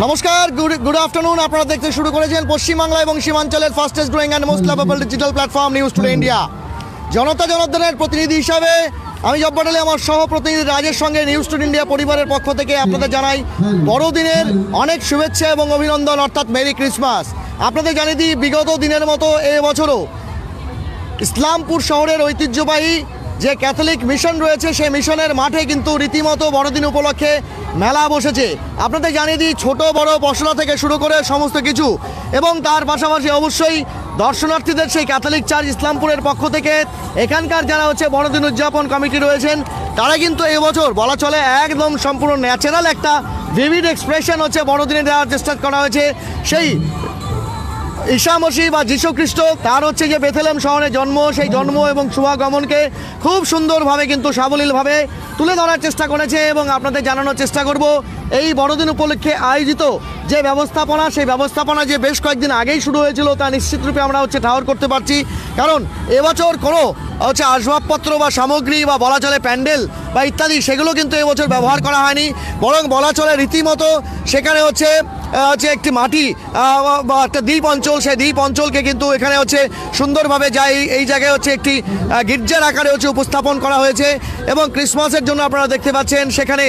নমস্কার, good afternoon. আপনারা দেখতে শুরু করেছেন পশ্চিমবাংলা এবং সীমাঞ্চলের fastest growing and most lovable digital platform News Today India. জনতা জনার্দনের প্রতিনিধি হিসাবে আমি জব্বার আলী আমার সহ প্রতিনিধি রাজের সঙ্গে নিউজ টুডে ইন্ডিয়া পরিবারের পক্ষ থেকে আপনাদের জানাই বড়দিনের অনেক শুভেচ্ছা এবং অভিনন্দন, অর্থাৎ মেরি ক্রিসমাস। আপনাদের জানিয়ে দিই, বিগত দিনের মতো এবছরও ইসলামপুর শহরের ঐতিহ্যবাহী যে ক্যাথলিক মিশন রয়েছে সেই মিশনের মাঠে কিন্তু রীতিমতো বড়দিন উপলক্ষে মেলা বসেছে। আপনাদের জানিয়ে দিই, ছোট বড় পশলা থেকে শুরু করে সমস্ত কিছু, এবং তার পাশাপাশি অবশ্যই দর্শনার্থীদের সেই ক্যাথলিক চার্চ ইসলামপুরের পক্ষ থেকে এখানকার যারা বড়দিন উদযাপন কমিটি রয়েছেন তারা কিন্তু এবছর বলা চলে একদম সম্পূর্ণ ন্যাচারাল একটা ভিভিড এক্সপ্রেশন বড়দিনে দেওয়ার চেষ্টা করা হয়েছে। সেই ঈশা মসিহ বা যীশু খ্রিস্ট তার যে বেথলেহেম শহরে জন্ম, সেই জন্ম এবং শুভাগমনকে খুব সুন্দরভাবে কিন্তু সাবলীলভাবে তুলে ধরার চেষ্টা করেছে। এবং আপনাদের জানানোর চেষ্টা করব এই বড়দিন উপলক্ষে আয়োজিত যে ব্যবস্থাপনা, সেই ব্যবস্থাপনা যে বেশ কয়েকদিন আগেই শুরু হয়েছিল তা নিশ্চিতরূপে আমরা ঠাহর করতে পারছি। কারণ এবছর কোনো আসবাবপত্র বা সামগ্রী বা বলা চলে প্যান্ডেল বা ইত্যাদি সেগুলো কিন্তু এবছর ব্যবহার করা হয়নি, বরং বলা চলে রীতিমতো সেখানে একটি মাটি বা একটা দ্বীপ অঞ্চল, সেই দ্বীপ অঞ্চলকে কিন্তু এখানে সুন্দরভাবে এই জায়গায় একটি গির্জার আকারে উপস্থাপন করা হয়েছে। এবং ক্রিসমাসের জন্য আপনারা দেখতে পাচ্ছেন সেখানে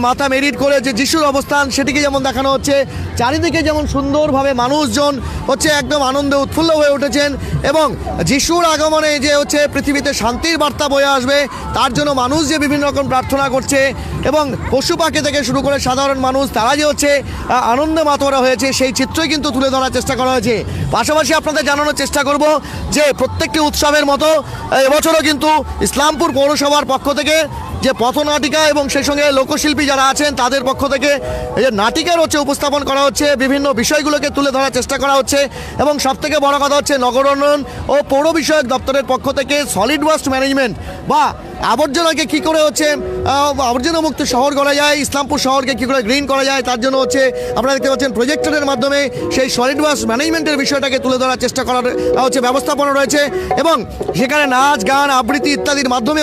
মাতা মেরির করে যে যিশুর অবস্থান সেটিকে যেমন দেখানো হচ্ছে, চারিদিকে যেমন সুন্দরভাবে মানুষজন একদম আনন্দে উৎফুল্ল হয়ে উঠেছেন। এবং যিশুর আগমনে যে পৃথিবীতে শান্তির বার্তা বয়ে আসবে তার জন্য মানুষ যে বিভিন্ন রকম প্রার্থনা করছে, এবং পশু পাখি থেকে শুরু করে সাধারণ মানুষ তারা যে আনন্দে মাতোয়ারা হয়েছে সেই চিত্রই কিন্তু তুলে ধরার চেষ্টা করা হয়েছে। পাশাপাশি আপনাদের জানানোর চেষ্টা করব যে প্রত্যেকটি উৎসবের মতো এবছরও কিন্তু ইসলামপুর পৌরসভার পক্ষ থেকে যে পথনাটিকা এবং সেই সঙ্গে লোকশিল্পী যারা আছেন তাদের পক্ষ থেকে এই যে নাটিকার উপস্থাপন করা হচ্ছে, বিভিন্ন বিষয়গুলোকে তুলে ধরার চেষ্টা করা হচ্ছে। এবং সবথেকে বড় কথা নগর উন্নয়ন ও পৌর বিষয়ক দপ্তরের পক্ষ থেকে সলিড ওয়েস্ট ম্যানেজমেন্ট বা আবর্জনাকে কী করে আবর্জনা মুক্ত শহর করা যায়, ইসলামপুর শহরকে কী করে গ্রিন করা যায় তার জন্য আপনারা দেখতে পাচ্ছেন প্রজেক্টরের মাধ্যমে সেই সলিড ওয়েস্ট ম্যানেজমেন্টের বিষয়টাকে তুলে ধরার চেষ্টা করার ব্যবস্থাপনা রয়েছে। এবং সেখানে নাচ গান আবৃত্তি ইত্যাদির মাধ্যমে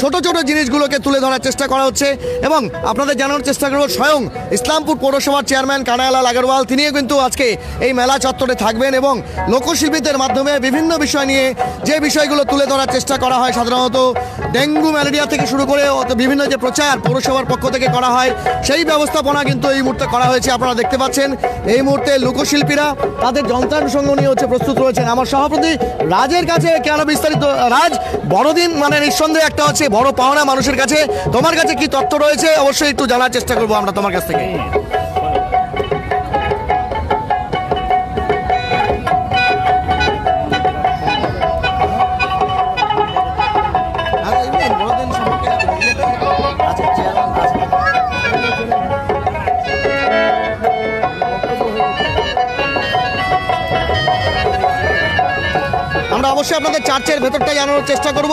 ছোট ছোট জিনিসগুলোকে তুলে ধরার চেষ্টা করা হচ্ছে। এবং আপনাদের জানানোর চেষ্টা করব স্বয়ং ইসলামপুর পৌরসভার চেয়ারম্যান কানাইলাল আগরওয়াল তিনিও কিন্তু আজকে এই মেলা চত্বরে থাকবেন, এবং লোকশিল্পীদের মাধ্যমে বিভিন্ন বিষয় নিয়ে যে বিষয়গুলো তুলে ধরার চেষ্টা করা হয়, সাধারণত ডেঙ্গু ম্যালেরিয়া থেকে শুরু করে বিভিন্ন যে প্রচার পৌরসভার পক্ষ থেকে করা হয় সেই ব্যবস্থাপনা কিন্তু এই মুহূর্তে করা হয়েছে। আপনারা দেখতে পাচ্ছেন এই মুহূর্তে লোকশিল্পীরা তাদের যন্ত্রানুষঙ্গ নিয়ে প্রস্তুত রয়েছেন। আমার সভাপতি রাজের কাছে কেন বিস্তারিত। রাজ, বড়দিন মানে নিঃসন্দেহে একটা বড় পাওনা মানুষের কাছে, তোমার কাছে কি তথ্য রয়েছে অবশ্যই একটু জানার চেষ্টা করবো আমরা তোমার কাছ থেকে। আমরা অবশ্যই আপনাদের চার্চের ভেতরটা জানানোর চেষ্টা করব,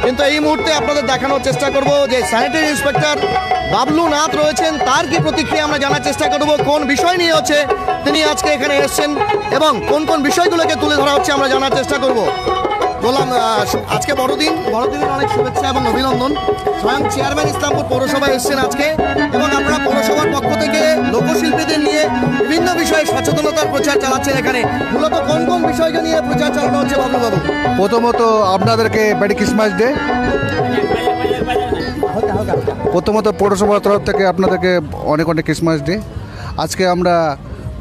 কিন্তু এই মুহূর্তে আপনাদের দেখানোর চেষ্টা করব যে স্যানিটারি ইন্সপেক্টর বাবলু নাথ রয়েছেন, তার কি প্রতিক্রিয়া আমরা জানার চেষ্টা করব, কোন বিষয় নিয়ে তিনি আজকে এখানে এসেছেন এবং কোন কোন বিষয়গুলোকে তুলে ধরা হচ্ছে আমরা জানার চেষ্টা করব। বললাম আজকে বড়দিনের অনেক শুভেচ্ছা এবং অভিনন্দন। স্বয়ং চেয়ারম্যান ইসলামপুর পৌরসভায় এসেছেন আজকে, এবং আপনারা পৌরসভার পক্ষ থেকে লোকশিল্পীদের নিয়ে বিভিন্ন বিষয়ে সচেতনতার প্রচার চালাচ্ছেন। এখানে মূলত কোন কোন বিষয়কে নিয়ে প্রচার চালানো হচ্ছে বাবু? প্রথমত আপনাদেরকে মেরি ক্রিসমাস ডে। প্রথমত পৌরসভার তরফ থেকে আপনাদেরকে অনেক অনেক ক্রিসমাস ডে। আজকে আমরা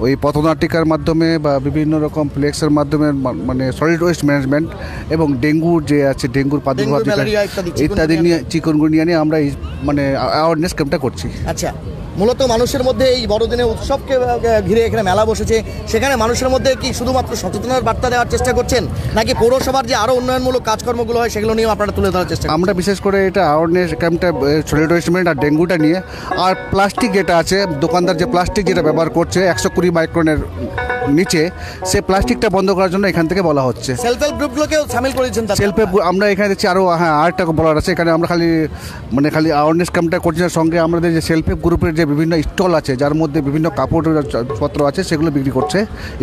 ওই পথনাটিকার মাধ্যমে বা বিভিন্ন রকম ফ্লেক্সের মাধ্যমে মানে সলিড ওয়েস্ট ম্যানেজমেন্ট এবং ডেঙ্গুর যে আছে ডেঙ্গুর প্রাদুর্ভাব ইত্যাদি নিয়ে চিকুনগুনিয়া নিয়ে আমরা এই অ্যাওয়ারনেস ক্যাম্পটা করছি। আচ্ছা, মূলত মানুষের মধ্যে এই বড়দিনের উৎসবকে ঘিরে এখানে মেলা বসেছে, সেখানে মানুষের মধ্যে কি শুধুমাত্র সচেতনতার বার্তা দেওয়ার চেষ্টা করছেন, নাকি পৌরসভার যে আরও উন্নয়নমূলক কাজকর্মগুলো হয় সেগুলো নিয়েও আপনারা তুলে ধরার চেষ্টা? আমরা বিশেষ করে এটা অ্যাওয়ারনেস ক্যাম্পটা সলিড ওয়েস্ট ম্যানেজমেন্ট আর ডেঙ্গুটা নিয়ে, আর প্লাস্টিক যেটা আছে দোকানদার যে প্লাস্টিক যেটা ব্যবহার করছে 120 মাইক্রনের নিচে, সে প্লাস্টিকটা বন্ধ করার জন্য এখান থেকে বলা হচ্ছে। সেলফ হেল্প গ্রুপগুলোকেও সামিল করেছেন? সেলফ হেল্প আমরা এখানে দেখছি আরও আরেকটা বলার আছে। এখানে আমরা খালি অ্যাওয়ারনেস ক্যাম্পটা করছি, সঙ্গে আমাদের যে সেলফ হেল্প গ্রুপের যে বিভিন্ন স্টল আছে যার মধ্যে বিভিন্ন কাপড়পত্র আছে সেগুলো বিক্রি করছে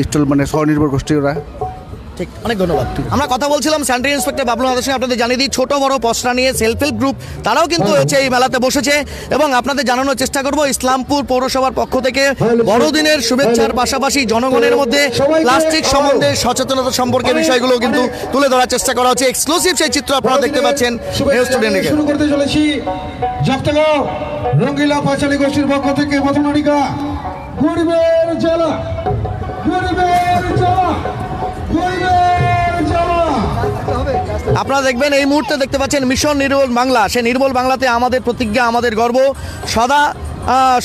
স্টল, স্বনির্ভর গোষ্ঠীরা। ঠিক, অনেক ধন্যবাদ। আমরা কথা বলছিলাম স্যানিটারি ইন্সপেক্টর বাবলু হাতের সঙ্গে। আপনাদের জানিয়ে দিই, ছোট বড় পসরা নিয়ে সেলফ হেল্প গ্রুপ তারাও কিন্তু হচ্ছে এই মেলাতে বসেছে এবং আপনাদের জানানোর চেষ্টা করব ইসলামপুর পৌরসভার পক্ষ থেকে বড়দিনের শুভেচ্ছার পাশাপাশি জনগণের মধ্যে প্লাস্টিক সম্বন্ধে সচেতনতা সম্পর্কে বিষয়গুলো কিন্তু তুলে ধরার চেষ্টা করা হচ্ছে। এক্সক্লুসিভ সেই চিত্র আপনারা দেখতে পাচ্ছেন নিউজ স্টুডেন্টে। শুরু করতে চলেছি জগতলা রঙ্গিলা পাঁচালী গোষ্ঠীর পক্ষ থেকে পথনাটিকা গরিবের জ্বালা, গরিবের জ্বালা, গরিবের জ্বালা। আপনারা দেখবেন এই মুহূর্তে দেখতে পাচ্ছেন মিশন নির্মল বাংলা। সেই নির্মল বাংলাতে আমাদের প্রতিজ্ঞা, আমাদের গর্ব, সদা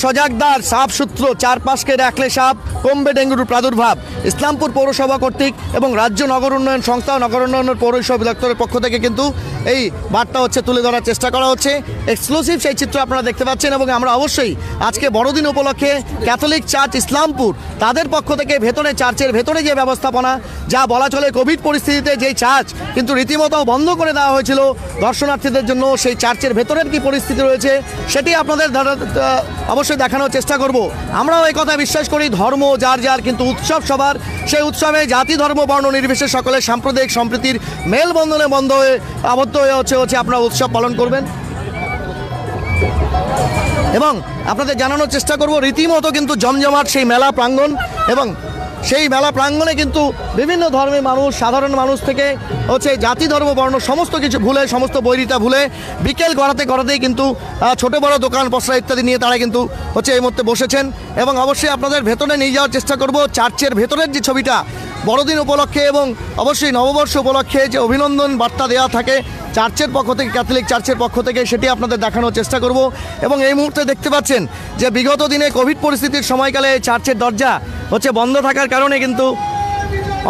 সজাগদার সাপ সূত্র, চারপাশকে রাখলে সাপ, কমবে ডেঙ্গুর প্রাদুর্ভাব। ইসলামপুর পৌরসভা কর্তৃক এবং রাজ্য নগর উন্নয়ন সংস্থা ও নগর উন্নয়ন পৌরসভা দপ্তরের পক্ষ থেকে কিন্তু এই বার্তা হচ্ছে তুলে ধরার চেষ্টা করা হচ্ছে। এক্সক্লুসিভ সেই চিত্র আপনারা দেখতে পাচ্ছেন এবং আমরা অবশ্যই আজকে বড়দিন উপলক্ষে ক্যাথলিক চার্চ ইসলামপুর তাদের পক্ষ থেকে ভেতরে চার্চের ভেতরে যে ব্যবস্থাপনা, যা বলা চলে কোভিড পরিস্থিতিতে যেই চার্চ কিন্তু রীতিমতো বন্ধ করে দেওয়া হয়েছিল দর্শনার্থীদের জন্য, সেই চার্চের ভেতরের কি পরিস্থিতি রয়েছে সেটি আপনাদের অবশ্যই দেখানোর চেষ্টা করব। আমরাও এই কথা বিশ্বাস করি, ধর্ম যার যার কিন্তু উৎসব সবার। সেই উৎসবে জাতি ধর্ম বর্ণ নির্বিশেষে সকলের সাম্প্রদায়িক সম্প্রীতির মেলবন্ধনে বন্ধ হয়ে আবদ্ধ হয়ে হচ্ছে আপনারা উৎসব পালন করবেন। এবং আপনাদের জানানোর চেষ্টা করব রীতিমতো কিন্তু জমজমাট সেই মেলা প্রাঙ্গণ এবং সেই মেলা প্রাঙ্গণে কিন্তু বিভিন্ন ধর্মের মানুষ, সাধারণ মানুষ থেকে হচ্ছে জাতি ধর্ম বর্ণ সমস্ত কিছু ভুলে, সমস্ত বৈরিতা ভুলে বিকেল গড়াতেই কিন্তু ছোট বড় দোকান পসরা ইত্যাদি নিয়ে তারা কিন্তু হচ্ছে এই মুহূর্তে বসেছেন। এবং অবশ্যই আপনাদের ভেতরে নিয়ে যাওয়ার চেষ্টা করব চার্চের ভেতরের যে ছবিটা বড়দিন উপলক্ষে এবং অবশ্যই নববর্ষ উপলক্ষে যে অভিনন্দন বার্তা দেওয়া থাকে চার্চের পক্ষ থেকে, ক্যাথলিক চার্চের পক্ষ থেকে, সেটি আপনাদের দেখানোর চেষ্টা করব। এবং এই মুহূর্তে দেখতে পাচ্ছেন যে বিগত দিনে কোভিড পরিস্থিতির সময়কালে চার্চের দরজা হচ্ছে বন্ধ থাকার কারণে কিন্তু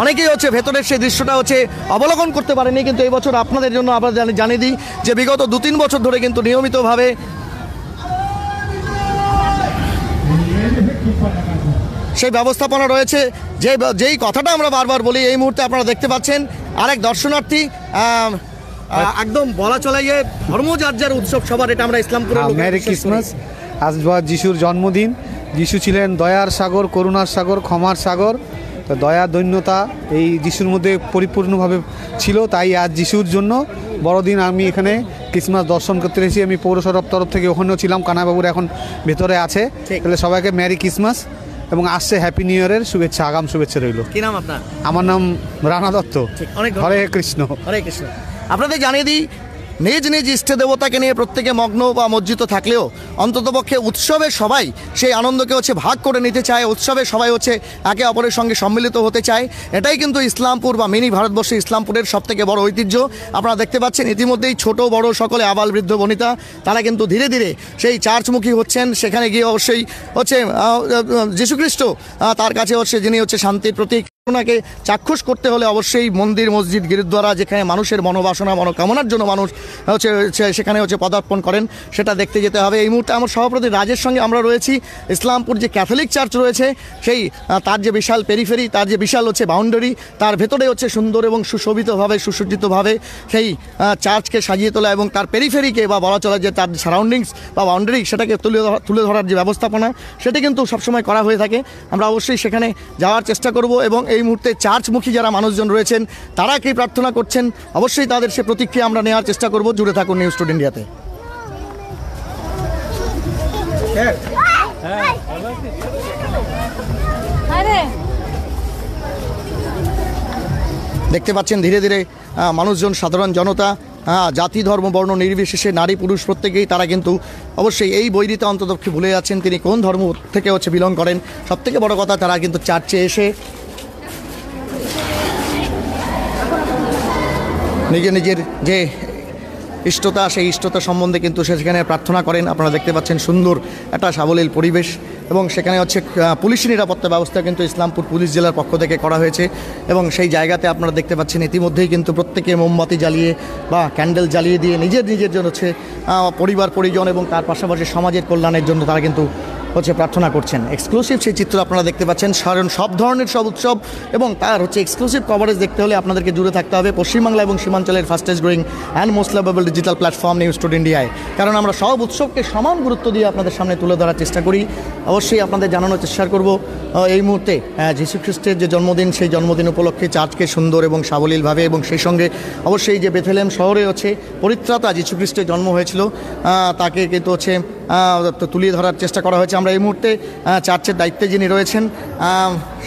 অনেকেই হচ্ছে ভেতরের সেই দৃশ্যটা হচ্ছে অবলোকন করতে পারেনি। কিন্তু এই বছর আপনাদের জন্য আমরা জানিয়ে দিই যে বিগত 2-3 বছর ধরে কিন্তু নিয়মিতভাবে সেই ব্যবস্থাপনা রয়েছে। যেই কথাটা আমরা বারবার বলি, এই মুহূর্তে আপনারা দেখতে পাচ্ছেন আরেক দর্শনার্থী একদম বলা চলে যে ধর্ম যার যার উৎসব সবার, এটা আমরা ইসলামপুরে মেরি ক্রিসমাস। আজ যিশুর জন্মদিন। যিশু ছিলেন দয়ার সাগর, করুণার সাগর, ক্ষমার সাগর। তো দয়া দৈন্যতা এই যিশুর মধ্যে পরিপূর্ণভাবে ছিল, তাই আজ যিশুর জন্য বড়দিন আমি এখানে ক্রিসমাস দর্শন করতে এসেছি। আমি পৌরসভার তরফ থেকে ওখানেও ছিলাম, কানাবাবুর এখন ভেতরে আছে। তাহলে সবাইকে মেরি ক্রিসমাস এবং আসছে হ্যাপি নিউ ইয়ারের শুভেচ্ছা, আগাম শুভেচ্ছা রইল। কি নাম আপনার? আমার নাম রানা দত্ত। অনেক হরে কৃষ্ণ। হরে কৃষ্ণ। আপনাদের জানিয়ে দিই নিজ নিজ ইষ্ট দেবতাকে নিয়ে প্রত্যেকে মগ্ন বা মজ্জিত থাকলেও অন্ততপক্ষে উৎসবে সবাই সেই আনন্দকে হচ্ছে ভাগ করে নিতে চায়, উৎসবে সবাই হচ্ছে একে অপরের সঙ্গে সম্মিলিত হতে চায়। এটাই কিন্তু ইসলামপুর বা মিনি ভারতবর্ষে ইসলামপুরের সবথেকে বড় ঐতিহ্য। আপনারা দেখতে পাচ্ছেন ইতিমধ্যেই ছোট বড় সকলে আবাল বৃদ্ধ বনিতা তারা কিন্তু ধীরে ধীরে সেই চার্চমুখী হচ্ছেন। সেখানে গিয়ে অবশ্যই হচ্ছে যীশুখ্রিস্ট তার কাছে হচ্ছে যিনি হচ্ছে শান্তির প্রতীক, ওনাকে চাক্ষুষ করতে হলে অবশ্যই মন্দির মসজিদ গিরিদ্বারা যেখানে মানুষের মনোবাসনা মনোকামনার জন্য মানুষ হচ্ছে সেখানে হচ্ছে পদার্পণ করেন, সেটা দেখতে যেতে হবে। এই মুহূর্তে আমার সভাপতি রাজের সঙ্গে আমরা রয়েছি। ইসলামপুর যে ক্যাথলিক চার্চ রয়েছে সেই তার যে বিশাল পেরিফেরি, তার যে বিশাল হচ্ছে বাউন্ডারি, তার ভেতরে হচ্ছে সুন্দর এবং সুশোভিতভাবে সুসজ্জিতভাবে সেই চার্চকে সাজিয়ে তোলা এবং তার পেরিফেরিকে বা বলা চলে যে তার সারাউন্ডিংস বা বাউন্ডারি সেটাকে তুলে ধরার যে ব্যবস্থাপনা সেটা কিন্তু সবসময় করা হয়ে থাকে। আমরা অবশ্যই সেখানে যাওয়ার চেষ্টা করব এবং এই মুহূর্তে চার্চমুখী যারা মানুষজন রয়েছেন তারা কি প্রার্থনা করছেন অবশ্যই তাদের সে প্রতিক্রিয়া আমরা নেওয়ার চেষ্টা করব। জুড়ে থাকুন নিউজ টুডে ইন্ডিয়াতে। দেখতে পাচ্ছেন ধীরে ধীরে মানুষজন, সাধারণ জনতা, জাতি ধর্ম বর্ণ নির্বিশেষে নারী পুরুষ প্রত্যেকেই তারা কিন্তু অবশ্যই এই বৈরিতা অন্ততপক্ষে ভুলে যাচ্ছেন তিনি কোন ধর্ম থেকে হচ্ছে বিলং করেন। সবথেকে বড় কথা তারা কিন্তু চার্চে এসে নিজের যে ইষ্টতা সেই ইষ্টতা সম্বন্ধে কিন্তু সেখানে প্রার্থনা করেন। আপনারা দেখতে পাচ্ছেন সুন্দর একটা সাবলীল পরিবেশ এবং সেখানে হচ্ছে পুলিশি নিরাপত্তা ব্যবস্থা কিন্তু ইসলামপুর পুলিশ জেলার পক্ষ থেকে করা হয়েছে এবং সেই জায়গাতে আপনারা দেখতে পাচ্ছেন ইতিমধ্যেই কিন্তু প্রত্যেকে মোমবাতি জ্বালিয়ে বা ক্যান্ডেল জ্বালিয়ে দিয়ে নিজের জন্য হচ্ছে পরিবার পরিজন এবং তার পাশাপাশি সমাজের কল্যাণের জন্য তারা কিন্তু হচ্ছে প্রার্থনা করছেন। এক্সক্লুসিভ সেই চিত্র আপনারা দেখতে পাচ্ছেন, কারণ সব ধরনের সব উৎসব এবং তার হচ্ছে এক্সক্লুসিভ কভারেজ দেখতে হলে আপনাদেরকে জুড়ে থাকতে হবে পশ্চিমবাংলা এবং সীমাঞ্চলের fastest growing and most lovable digital platform News Today ইন্ডিয়ায়। কারণ আমরা সব উৎসবকে সমান গুরুত্ব দিয়ে আপনাদের সামনে তুলে ধরার চেষ্টা করি। অবশ্যই আপনাদের জানানোর চেষ্টা করব এই মুহূর্তে যীশু খ্রিস্টের যে জন্মদিন, সেই জন্মদিন উপলক্ষে চার্চকে সুন্দর এবং সাবলীলভাবে, এবং সেই সঙ্গে অবশ্যই যে বেথলেহেম শহরে হচ্ছে পরিত্রাতা যীশু খ্রিস্টের জন্ম হয়েছিল তাকে কিন্তু হচ্ছে তুলিয়ে ধরার চেষ্টা করা হয়েছে। আমরা এই মুহূর্তে চার্চের দায়িত্বে যিনি রয়েছেন,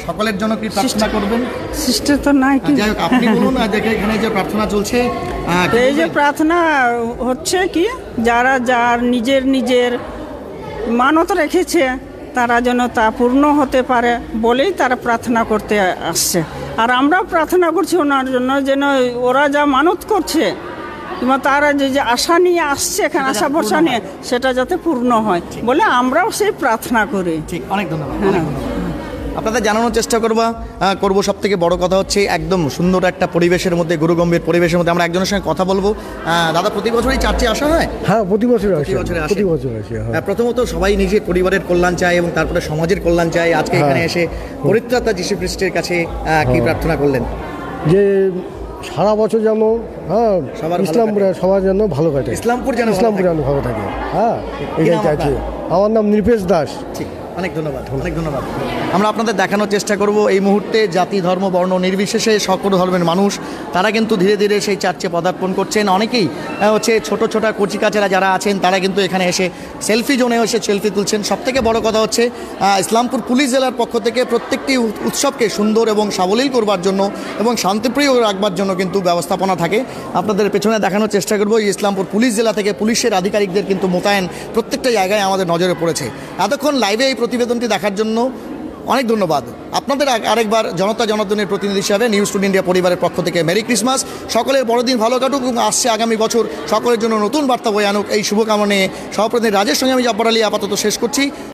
সকলের জন্য কি প্রার্থনা করবেন? সিস্টার তো নাই কি, যাই হোক আপনি বলুন। দেখে এখানে যে প্রার্থনা চলছে, এই যে প্রার্থনা হচ্ছে কি, যারা যার নিজের মানত রেখেছে তারা যেন তা পূর্ণ হতে পারে বলেই তারা প্রার্থনা করতে আসছে। আর আমরাও প্রার্থনা করছি ওনার জন্য, যেন ওরা যা মানত করছে কিংবা তারা যে আশা নিয়ে আসছে এখানে, আশা ভরসা নিয়ে, সেটা যাতে পূর্ণ হয় বলে আমরাও সেই প্রার্থনা করি। ঠিক, অনেক ধন্যবাদ, অনেক ধন্যবাদ। আপনাদের জানানোর চেষ্টা করবো সব থেকে বড় কথা হচ্ছে একদম সুন্দর একটা পরিবেশের মধ্যে, গুরুগম্ভীর পরিবেশের মধ্যে আমরা একজনের সঙ্গে কথা বলবো। দাদা, প্রতি বছরই চার্চে আসা হয়? হ্যাঁ, প্রতি বছর আসে। প্রতি বছর আসে। প্রথমত সবাই নিজের পরিবারের কল্যাণ চায় এবং তারপরে সমাজের কল্যাণ চায়। আজকে এখানে এসে পরিত্রাতা যীশু খ্রিস্টের কাছে কি প্রার্থনা করলেন? যে সারা বছর যেন ইসলামপুরে সবার যেন ভালো কাটে, ইসলামপুর যেন ভালো থাকে। হ্যাঁ, এটাই চাইছি। আমার নাম নৃপেশ দাস। ঠিক, অনেক ধন্যবাদ, অনেক ধন্যবাদ। আমরা আপনাদের দেখানোর চেষ্টা করব এই মুহূর্তে জাতি, ধর্ম, বর্ণ নির্বিশেষে সকল ধর্মের মানুষ তারা কিন্তু ধীরে ধীরে সেই চার্চে পদার্পণ করছেন। অনেকেই হচ্ছে ছোট কচিকাচেরা যারা আছেন তারা কিন্তু এখানে এসে সেলফি জোনে এসে সেলফি তুলছেন। সবথেকে বড় কথা হচ্ছে ইসলামপুর পুলিশ জেলার পক্ষ থেকে প্রত্যেকটি উৎসবকে সুন্দর এবং সাবলীল করবার জন্য এবং শান্তিপ্রিয় রাখবার জন্য কিন্তু ব্যবস্থাপনা থাকে। আপনাদের পেছনে দেখানোর চেষ্টা করব ইসলামপুর পুলিশ জেলা থেকে পুলিশের আধিকারিকদের কিন্তু মোতায়েন প্রত্যেকটা জায়গায় আমাদের নজরে পড়েছে। এতক্ষণ লাইভে এই প্রতিবেদনটি দেখার জন্য অনেক ধন্যবাদ। আপনাদের আরেকবার জনতাজনার্দনের প্রতিনিধি হিসাবে নিউজ টুডে ইন্ডিয়া পরিবারের পক্ষ থেকে মেরি ক্রিসমাস। সকলের বড়দিন ভালো কাটুক এবং আসছে আগামী বছর সকলের জন্য নতুন বার্তা বয়ে আনুক, এই শুভকামনা নিয়ে সহপ্রতিনিধি রাজের সঙ্গে আমি জব্বার আলী আপাতত শেষ করছি।